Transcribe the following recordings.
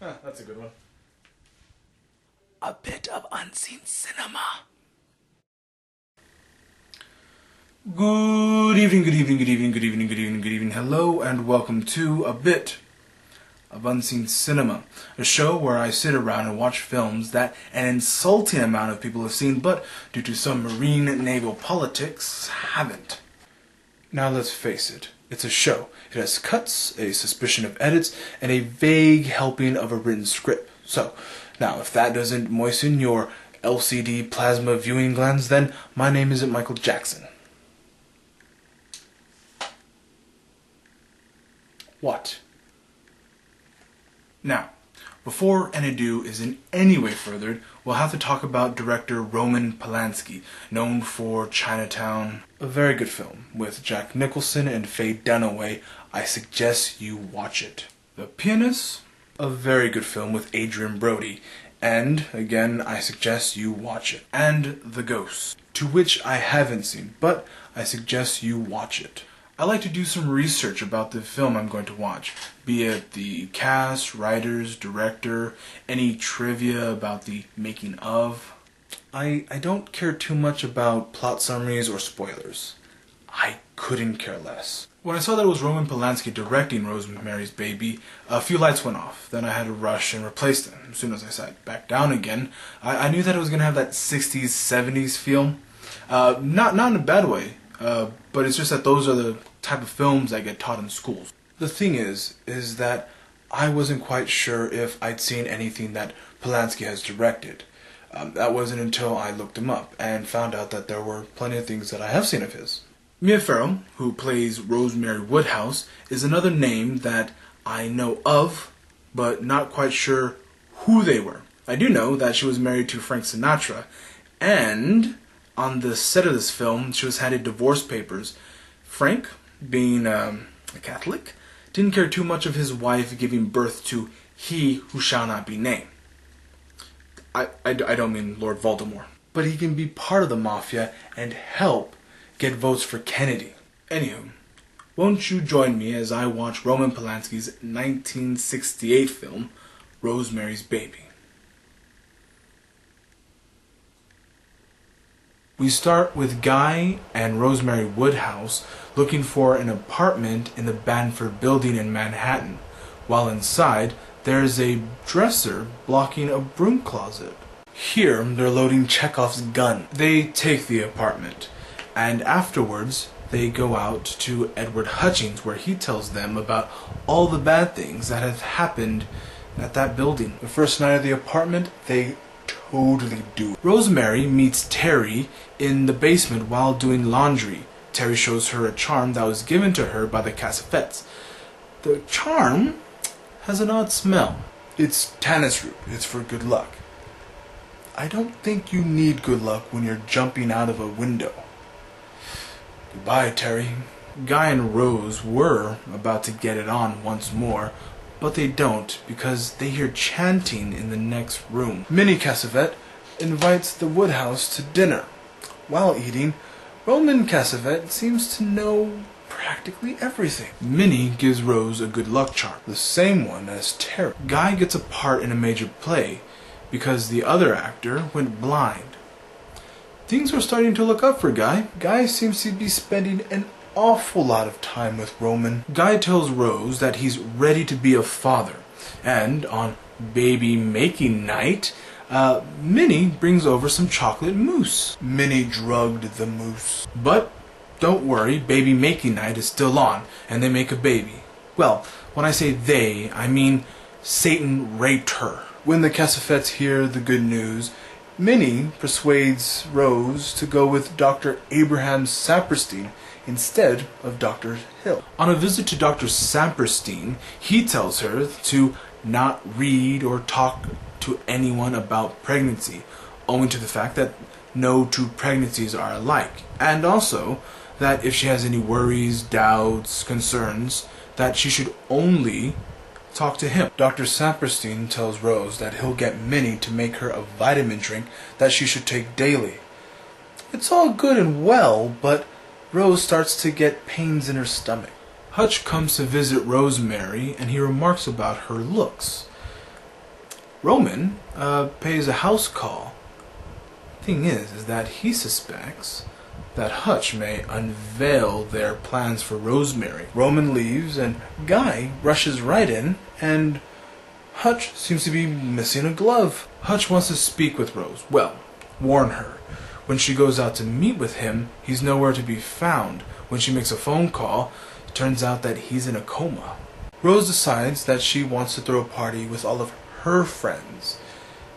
That's a good one. A bit of unseen cinema. Good evening, good evening, good evening, good evening, good evening, good evening. Hello and welcome to A Bit of Unseen Cinema, a show where I sit around and watch films that an insulting amount of people have seen, but due to some marine naval politics, haven't. Now let's face it, it's a show. It has cuts, a suspicion of edits, and a vague helping of a written script. So, now if that doesn't moisten your LCD plasma viewing glands, then my name isn't Michael Jackson. What? Now, before any ado is in any way furthered, we'll have to talk about director Roman Polanski, known for Chinatown. A very good film, with Jack Nicholson and Faye Dunaway. I suggest you watch it. The Pianist, a very good film with Adrian Brody. And, again, I suggest you watch it. And The Ghost, to which I haven't seen, but I suggest you watch it. I like to do some research about the film I'm going to watch, be it the cast, writers, director, any trivia about the making of. I don't care too much about plot summaries or spoilers. I couldn't care less. When I saw that it was Roman Polanski directing Rosemary's Baby, a few lights went off. Then I had to rush and replace them. As soon as I sat back down again, I knew that it was going to have that 60s, 70s feel. Not in a bad way. But it's just that those are the type of films that get taught in schools. The thing is that I wasn't quite sure if I'd seen anything that Polanski has directed. That wasn't until I looked him up and found out that there were plenty of things that I have seen of his. Mia Farrow, who plays Rosemary Woodhouse, is another name that I know of, but not quite sure who they were. I do know that she was married to Frank Sinatra, and on the set of this film, she was handed divorce papers. Frank, being a Catholic, didn't care too much of his wife giving birth to he who shall not be named. I don't mean Lord Voldemort. But he can be part of the mafia and help get votes for Kennedy. Anywho, won't you join me as I watch Roman Polanski's 1968 film, Rosemary's Baby? We start with Guy and Rosemary Woodhouse looking for an apartment in the Banford building in Manhattan, while inside there is a dresser blocking a broom closet. Here they're loading Chekhov's gun. They take the apartment, and afterwards they go out to Edward Hutchings, where he tells them about all the bad things that have happened at that building. The first night of the apartment, they totally do. Rosemary meets Terry in the basement while doing laundry. Terry shows her a charm that was given to her by the Cassavets. The charm has an odd smell. It's tannis root. It's for good luck. I don't think you need good luck when you're jumping out of a window. Goodbye, Terry. Guy and Rose were about to get it on once more, but they don't because they hear chanting in the next room. Minnie Cassavet invites the Woodhouse to dinner. While eating, Roman Cassavet seems to know practically everything. Minnie gives Rose a good luck charm, the same one as Terry. Guy gets a part in a major play because the other actor went blind. Things are starting to look up for Guy. Guy seems to be spending an awful lot of time with Roman. Guy tells Rose that he's ready to be a father, and on baby making night, Minnie brings over some chocolate mousse. Minnie drugged the mousse. But don't worry, baby making night is still on, and they make a baby. Well, when I say they, I mean Satan raped her. When the Cassavets hear the good news, Minnie persuades Rose to go with Dr. Abraham Saperstein instead of Dr. Hill. On a visit to Dr. Saperstein, he tells her to not read or talk to anyone about pregnancy, owing to the fact that no two pregnancies are alike, and also that if she has any worries, doubts, concerns, that she should only talk to him. Dr. Saperstein tells Rose that he'll get Minnie to make her a vitamin drink that she should take daily. It's all good and well, but Rose starts to get pains in her stomach. Hutch comes to visit Rosemary, and he remarks about her looks. Roman pays a house call. Thing is that he suspects that Hutch may unveil their plans for Rosemary. Roman leaves and Guy rushes right in, and Hutch seems to be missing a glove. Hutch wants to speak with Rose. Well, warn her. When she goes out to meet with him, he's nowhere to be found. When she makes a phone call, it turns out that he's in a coma. Rose decides that she wants to throw a party with all of her friends.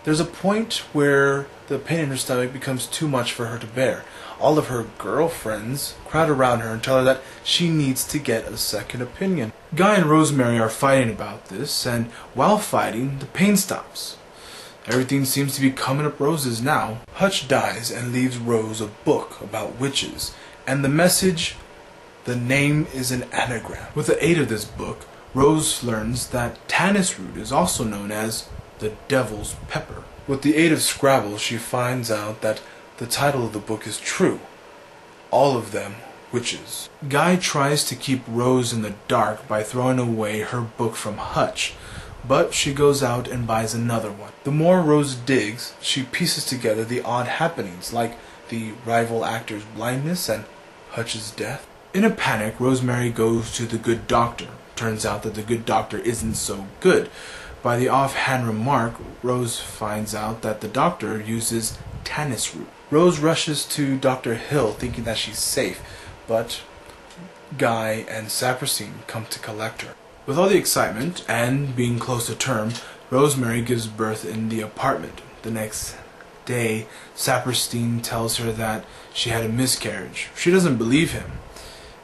There's a point where the pain in her stomach becomes too much for her to bear. All of her girlfriends crowd around her and tell her that she needs to get a second opinion. Guy and Rosemary are fighting about this, and while fighting, the pain stops. Everything seems to be coming up roses now. Hutch dies and leaves Rose a book about witches, and the message, the name is an anagram. With the aid of this book, Rose learns that tannis root is also known as the devil's pepper. With the aid of Scrabble, she finds out that the title of the book is true. All of them witches. Guy tries to keep Rose in the dark by throwing away her book from Hutch, but she goes out and buys another one. The more Rose digs, she pieces together the odd happenings, like the rival actor's blindness and Hutch's death. In a panic, Rosemary goes to the good doctor. Turns out that the good doctor isn't so good. By the offhand remark, Rose finds out that the doctor uses tannis root. Rose rushes to Dr. Hill thinking that she's safe, but Guy and Saperstein come to collect her. With all the excitement and being close to term, Rosemary gives birth in the apartment. The next day, Saperstein tells her that she had a miscarriage. She doesn't believe him.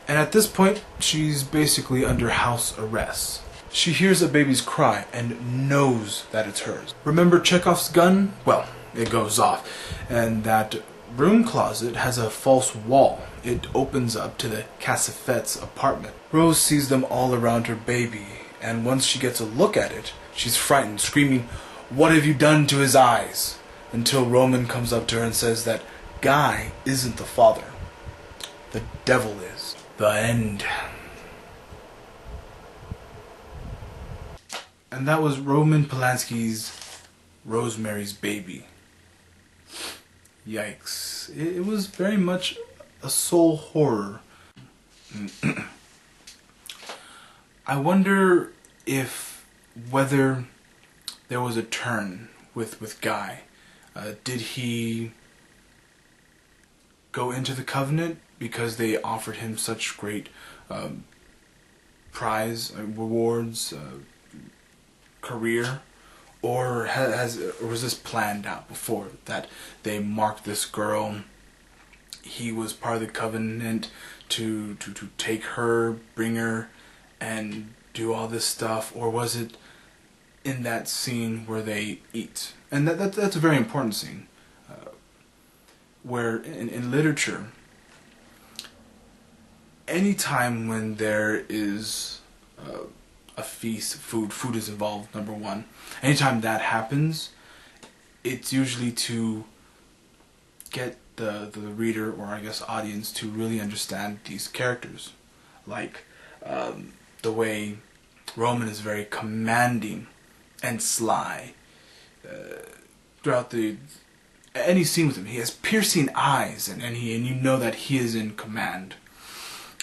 And at this point, she's basically under house arrest. She hears a baby's cry and knows that it's hers. Remember Chekhov's gun? Well, it goes off. And that broom closet has a false wall. It opens up to the Cassafettes' apartment. Rose sees them all around her baby, and once she gets a look at it, she's frightened, screaming, "What have you done to his eyes?" Until Roman comes up to her and says that Guy isn't the father. The devil is. The end. And that was Roman Polanski's Rosemary's Baby. Yikes. It was very much a soul horror. I wonder whether there was a turn with Guy. Did he go into the Covenant because they offered him such great prize, rewards, career? Or was this planned out before, that they marked this girl, he was part of the Covenant to take her, bring her, and do all this stuff? Or was it in that scene where they eat? And that's a very important scene, where in literature, anytime when there is a feast, food is involved, number one. Anytime that happens, it's usually to get the reader, or I guess audience, to really understand these characters. Like the way Roman is very commanding and sly. Throughout any scene with him, he has piercing eyes, and you know that he is in command.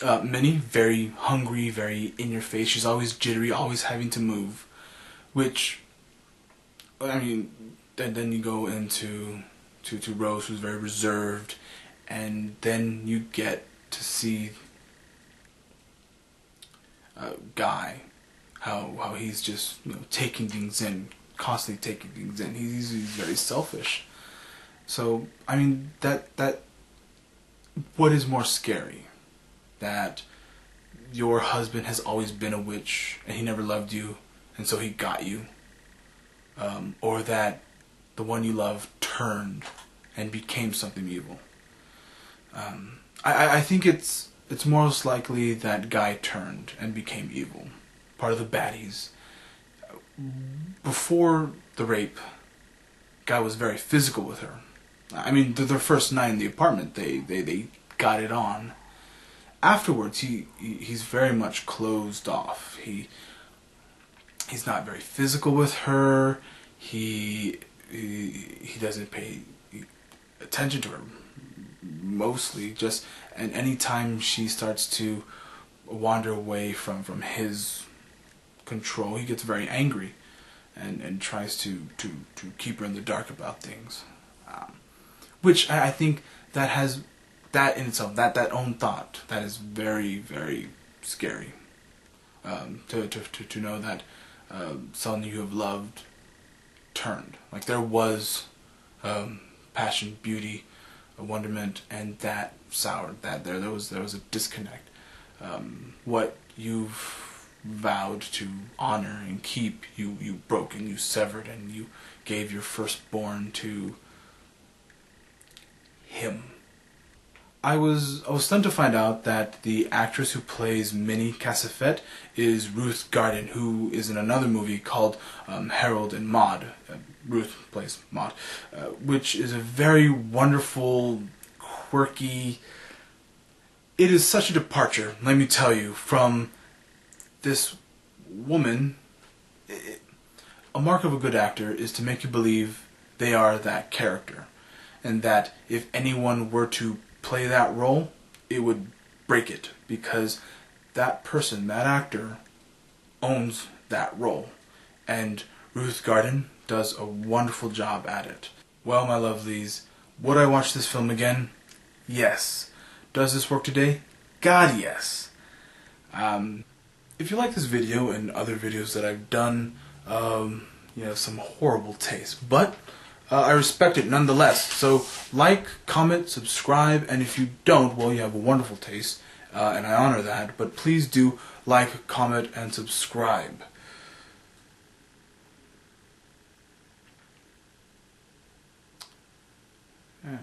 Minnie, very hungry, very in your face. She's always jittery, always having to move. Which, I mean, then you go into Rose, who's very reserved, and then you get to see Guy, how he's just taking things in, constantly taking things in. He's very selfish. So I mean that what is more scary? That your husband has always been a witch and he never loved you, and so he got you, or that the one you love turned and became something evil. I think it's most likely that Guy turned and became evil, part of the baddies. Before the rape, Guy was very physical with her. I mean, their first night in the apartment, they got it on. Afterwards, he's very much closed off. He's not very physical with her. he doesn't pay attention to her mostly, just, and anytime she starts to wander away from his control, he gets very angry and tries to keep her in the dark about things, which I think that has that in itself, that own thought, that is very, very scary, to know that someone you have loved turned. Like, there was passion, beauty, wonderment, and that soured. There was a disconnect. What you've vowed to honor and keep, you broke and you severed, and you gave your firstborn to him. I was stunned to find out that the actress who plays Minnie Cassifet is Ruth Garden, who is in another movie called Harold and Maude. Ruth plays Maude, which is a very wonderful, quirky... It is such a departure, let me tell you, from this woman. A mark of a good actor is to make you believe they are that character, and that if anyone were to play that role, it would break it, because that person, that actor, owns that role, and Ruth Garden does a wonderful job at it. Well, my lovelies, would I watch this film again? Yes. Does this work today? God, yes. If you like this video and other videos that I've done, you know, some horrible taste, but I respect it nonetheless. So like, comment, subscribe, and if you don't, well, you have a wonderful taste, and I honor that, but please do like, comment, and subscribe. Yeah.